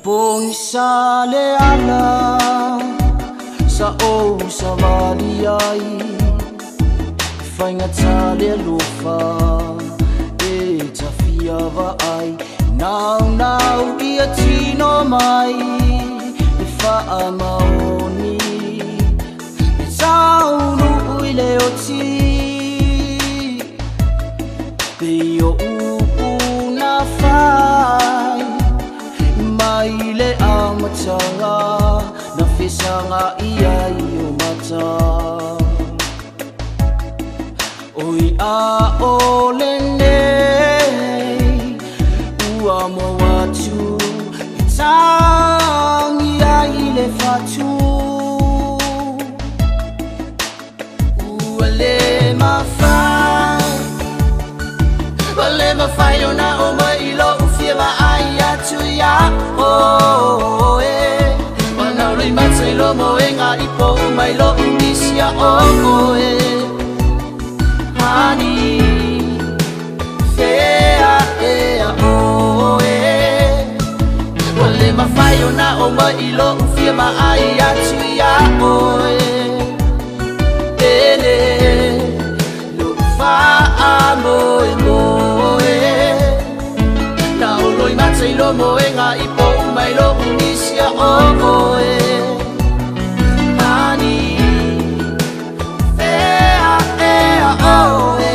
Pong sale ala sa o sa valiay fai nga tale lufa e tafia va ai now ia tino mai e fa amaoni e saunu uile o ti te o upu na fai mai le amatanga na fisanga ia i o mata oi a ole nei ua mo watu i tangi ai le fatu ua le mawhai o na o mai ilo ufia wa ai atu ia o e wana rei matai lo mo e ngā ipo mai lo unisia o e Hani fea ea o e wale mawhai o na o mai ilo ufia ma ai atu ia o e ele lo wha mo e mo e na o loi matai lo mo e ngā ipo mai lo unisia o e Hani fea ea o e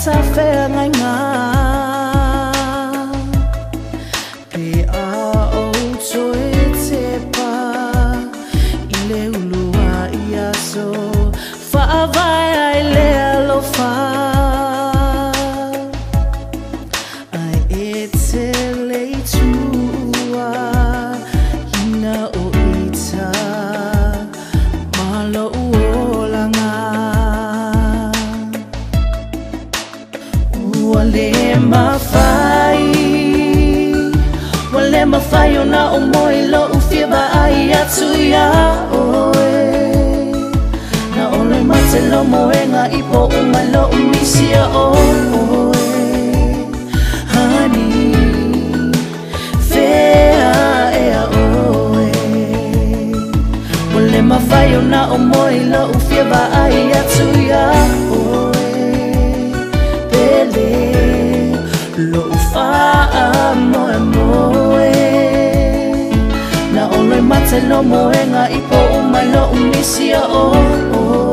ta fea ngai ngā Pe a o toe te pā I le ulua I aso Whaavai ai le alofa Ai e te leitua Hina o ita Malo uolanga Wale mawhai o na o moi lo ufia ba ai atu ia oe Na ole mate lo moe ngā ipo umai lo umisia oe Hani fea ea oe Wale mawhai o na o moi lo ufia ba ai atu ia oe Pele lo ufa moe moe Na ole mate lo moe ngā ipo umai lo umisia o